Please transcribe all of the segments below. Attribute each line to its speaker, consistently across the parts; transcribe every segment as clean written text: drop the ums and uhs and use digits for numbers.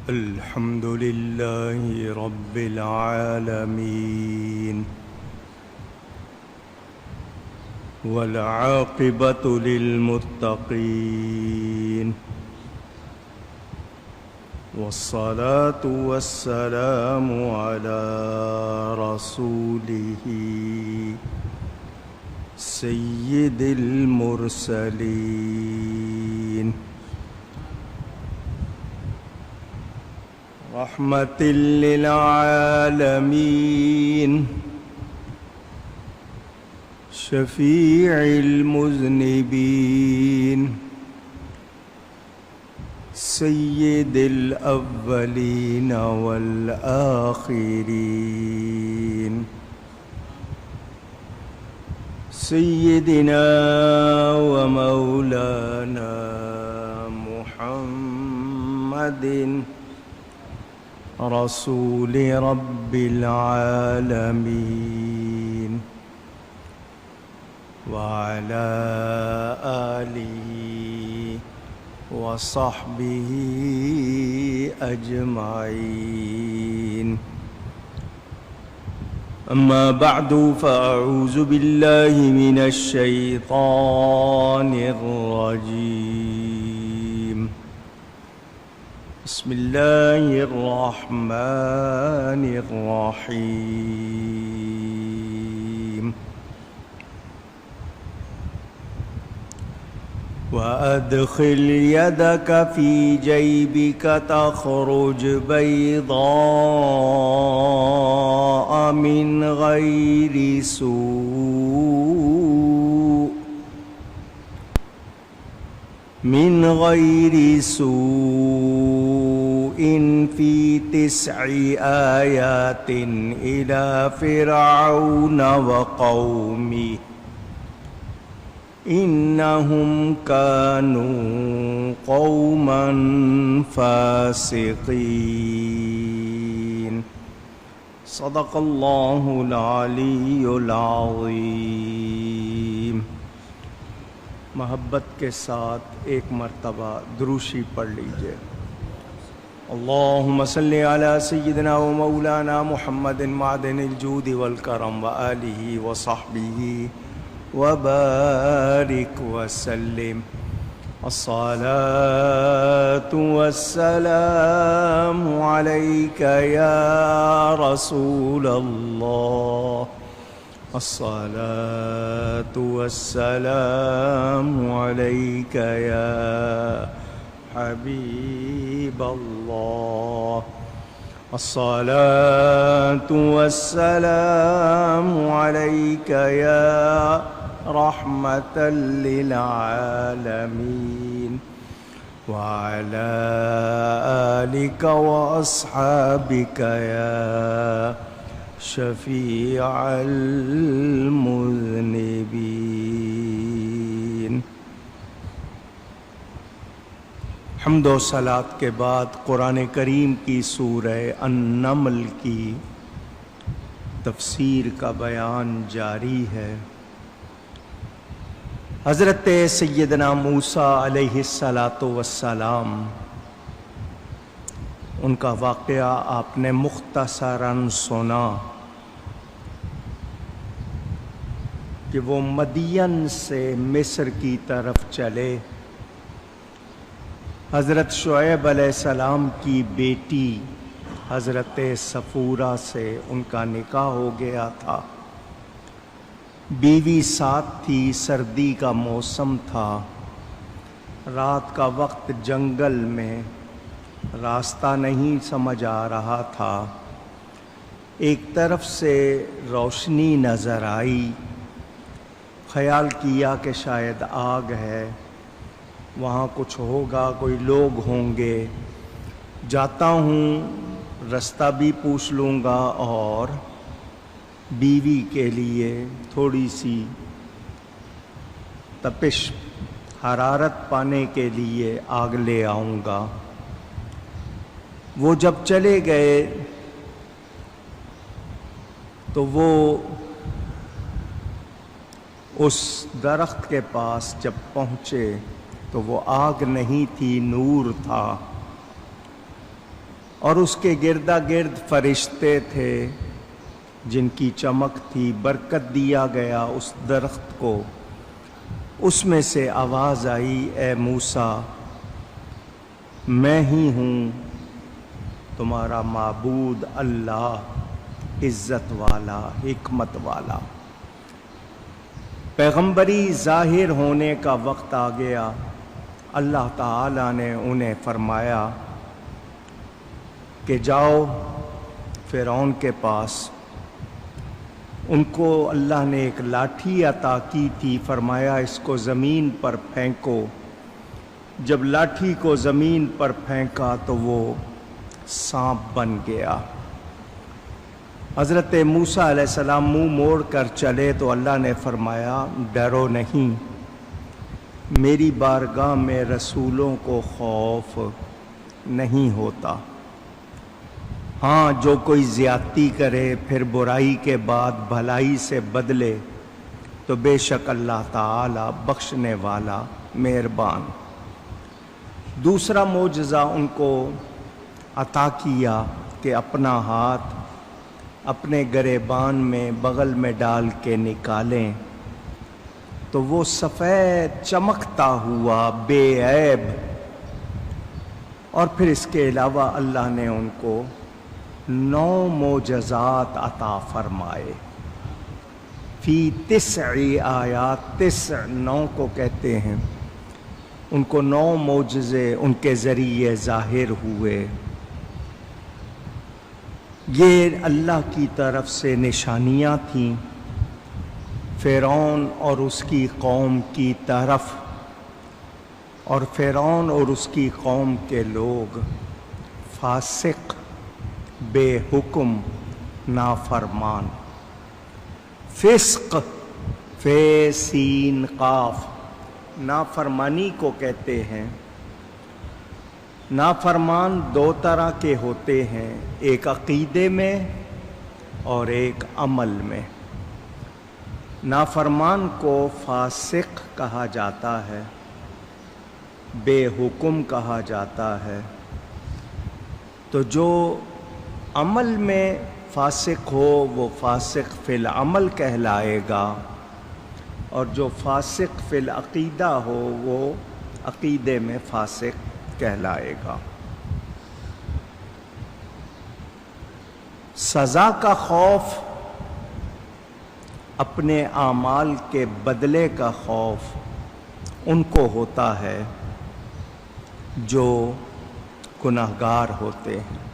Speaker 1: الحمد لله رب العالمين والعاقبة للمتقين والصلاة والسلام على رسوله سيد المرسلين رحمة للعالمين شفيع المذنبين سيد الأولين والآخرين سيدنا ومولانا محمد رسول رب العالمين وعلى آله وصحبه أجمعين. أما بعد فأعوذ بالله من الشيطان الرجيم. بسم الله الرحمن الرحيم. وأدخل يدك في جيبك تخرج بيضاء من غير سوء في 9 آيات إلى فرعون وقومه إنهم كانوا قوما فاسقين. صدق الله العلی العظیم. محبت کے ساتھ ایک مرتبہ دروشی پڑھ لیجئے. اللہم صلی علی سیدنا و مولانا محمد معدن الجود والکرم وآلہ وصحبہ وبارک وسلم. الصلاة والسلام علیک یا رسول اللہ. الصلاة والسلام علیک یا حبیب اللہ. الصلاة والسلام علیک یا رحمة للعالمين وعلى آلك وأصحابك يا شفيع المذنبين. حمد و صلات کے بعد قرآن کریم کی سورہ النمل کی تفسیر کا بیان جاری ہے. حضرت سیدنا موسیٰ علیہ السلام ان کا واقعہ آپ نے مختصراً سنا کہ وہ مدین سے مصر کی طرف چلے. حضرت شعیب علیہ السلام کی بیٹی حضرت صفورہ سے ان کا نکاح ہو گیا تھا. بیوی ساتھ تھی. سردی کا موسم تھا. رات کا وقت جنگل میں راستہ نہیں سمجھ آ رہا تھا. ایک طرف سے روشنی نظر آئی. خیال کیا کہ شاید آگ ہے, وہاں کچھ ہوگا, کوئی لوگ ہوں گے. جاتا ہوں, رستہ بھی پوچھ لوں گا اور بیوی کے لیے تھوڑی سی تپش حرارت پانے کے لیے آگ لے آؤں گا. وہ جب چلے گئے تو وہ اس درخت کے پاس جب پہنچے تو وہ آگ نہیں تھی، نور تھا. اور اس کے گردا گرد فرشتے تھے جن کی چمک تھی، برکت دیا گیا اس درخت کو۔ اس میں سے آواز آئی، اے موسیٰ، میں ہی ہوں تمہارا معبود اللہ، عزت والا، حکمت والا۔ پیغمبری ظاہر ہونے کا وقت آ گیا۔ اللہ تعالیٰ نے انہیں فرمایا کہ جاؤ فرعون کے پاس۔ ان کو اللہ نے ایک لاٹھی عطا کی تھی، فرمایا اس کو زمین پر پھینکو۔ جب لاٹھی کو زمین پر پھینکا تو وہ سانپ بن گیا۔ حضرت موسیٰ علیہ السلام منہ موڑ کر چلے تو اللہ نے فرمایا ڈرو نہیں، میری بارگاہ میں رسولوں کو خوف نہیں ہوتا۔ ہاں، جو کوئی زیادتی کرے پھر برائی کے بعد بھلائی سے بدلے تو بے شک اللہ تعالی بخشنے والا، مہربان۔ دوسرا معجزہ ان کو عطا کیا کہ اپنا ہاتھ اپنے گریبان میں بغل میں ڈال کے نکالیں تو وہ سفید چمکتا ہوا بے عیب۔ اور پھر اس کے علاوہ اللہ نے ان کو 9 معجزات عطا فرمائے۔ فی 9 آیات، 9 کو کہتے ہیں۔ ان کو 9 معجزے ان کے ذریعے ظاہر ہوئے۔ یہ اللہ کی طرف سے نشانیاں تھیں فرعون اور اس کی قوم کی طرف، اور فرعون اور اس کی قوم کے لوگ فاسق، بے حکم، نافرمان۔ فسق، فے سین قاف، نافرمانی کو کہتے ہیں۔ نافرمان 2 طرح کے ہوتے ہیں، ایک عقیدے میں اور ایک عمل میں۔ نافرمان کو فاسق کہا جاتا ہے، بے حکم کہا جاتا ہے۔ تو جو عمل میں فاسق ہو وہ فاسق فی العمل کہلائے گا، اور جو فاسق فی العقیدہ ہو وہ عقیدے میں فاسق کہلائے گا۔ سزا کا خوف، اپنے اعمال کے بدلے کا خوف ان کو ہوتا ہے جو گناہگار ہوتے ہیں،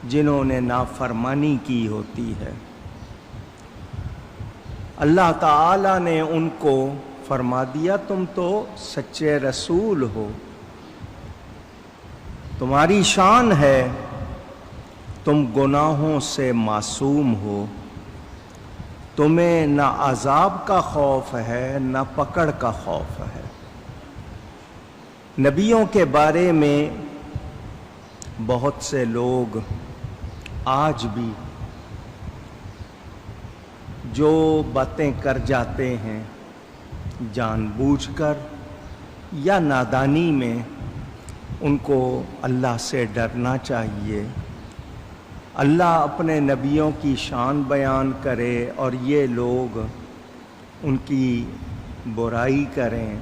Speaker 1: جنہوں نے نافرمانی کی ہوتی ہے۔ اللہ تعالی نے ان کو فرما دیا تم تو سچے رسول ہو، تمہاری شان ہے، تم گناہوں سے معصوم ہو، تمہیں نہ عذاب کا خوف ہے نہ پکڑ کا خوف ہے۔ نبیوں کے بارے میں بہت سے لوگ آج بھی جو باتیں کر جاتے ہیں جان بوجھ کر یا نادانی میں، ان کو اللہ سے ڈرنا چاہیے۔ اللہ اپنے نبیوں کی شان بیان کرے اور یہ لوگ ان کی برائی کریں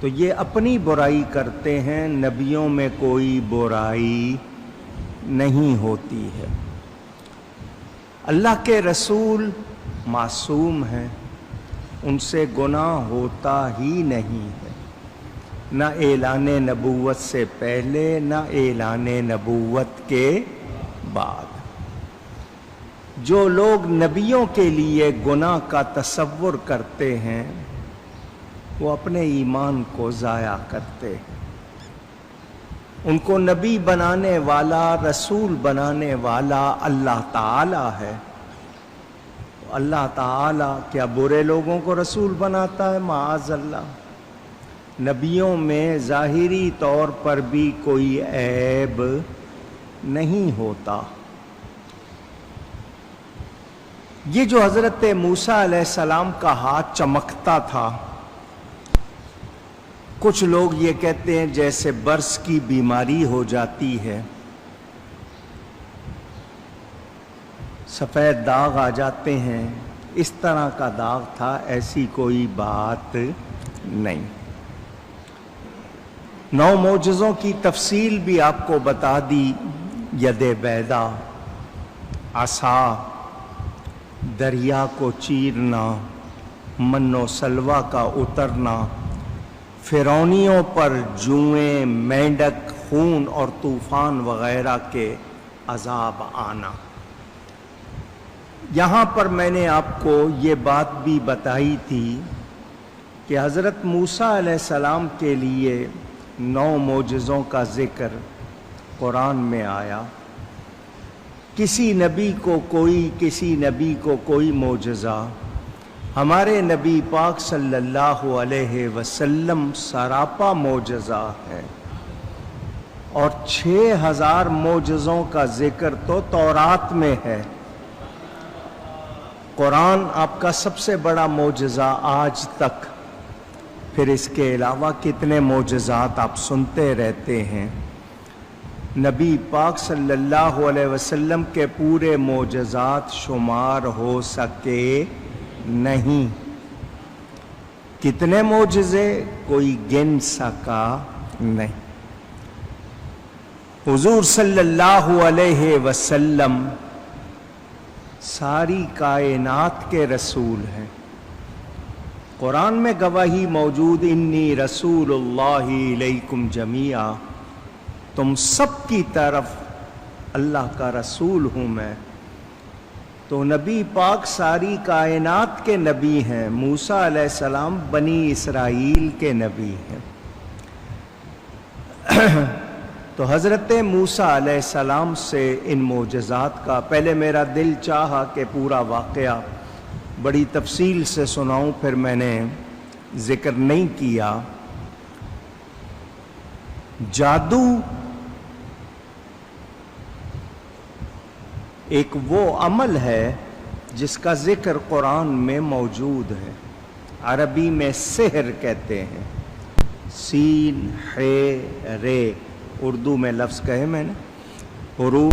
Speaker 1: تو یہ اپنی برائی کرتے ہیں، نبیوں میں کوئی برائی نہیں ہوتی ہے۔ اللہ کے رسول معصوم ہیں، ان سے گناہ ہوتا ہی نہیں ہے، نہ اعلان نبوت سے پہلے نہ اعلان نبوت کے بعد۔ جو لوگ نبیوں کے لیے گناہ کا تصور کرتے ہیں وہ اپنے ایمان کو ضائع کرتے ہیں۔ ان کو نبی بنانے والا، رسول بنانے والا اللہ تعالی ہے۔ اللہ تعالی کیا برے لوگوں کو رسول بناتا ہے؟ معاذ اللہ۔ نبیوں میں ظاہری طور پر بھی کوئی عیب نہیں ہوتا۔ یہ جو حضرت موسیٰ علیہ السلام کا ہاتھ چمکتا تھا، کچھ لوگ یہ کہتے ہیں جیسے برس کی بیماری ہو جاتی ہے، سفید داغ آ جاتے ہیں، اس طرح کا داغ تھا، ایسی کوئی بات نہیں۔ 9 معجزوں کی تفصیل بھی آپ کو بتا دی، ید بیضا، عصا، دریا کو چیرنا، من و سلوہ کا اترنا، فرعونیوں پر جوئیں، مینڈک، خون اور طوفان وغیرہ کے عذاب آنا۔ یہاں پر میں نے آپ کو یہ بات بھی بتائی تھی کہ حضرت موسیٰ علیہ السلام کے لیے 9 معجزوں کا ذکر قرآن میں آیا۔ کسی نبی کو کوئی معجزہ، ہمارے نبی پاک صلی اللہ علیہ وسلم سراپا معجزہ ہے، اور 6000 معجزوں کا ذکر تو تورات میں ہے۔ قرآن آپ کا سب سے بڑا معجزہ آج تک، پھر اس کے علاوہ کتنے معجزات آپ سنتے رہتے ہیں۔ نبی پاک صلی اللہ علیہ وسلم کے پورے معجزات شمار ہو سکے نہیں۔ کتنے معجزے کوئی گن سکا نہیں۔ حضور صلی اللہ علیہ وسلم ساری کائنات کے رسول ہیں۔ قرآن میں گواہی موجود، انی رسول اللہ الیکم جمیعا، تم سب کی طرف اللہ کا رسول ہوں میں۔ تو نبی پاک ساری کائنات کے نبی ہیں، موسیٰ علیہ السلام بنی اسرائیل کے نبی ہیں۔ تو حضرت موسیٰ علیہ السلام سے ان معجزات کا پہلے میرا دل چاہا کہ پورا واقعہ بڑی تفصیل سے سناؤں، پھر میں نے ذکر نہیں کیا۔ جادو ایک وہ عمل ہے جس کا ذکر قرآن میں موجود ہے، عربی میں سحر کہتے ہیں، سین ح ر، اردو میں لفظ کہے میں نے، حروف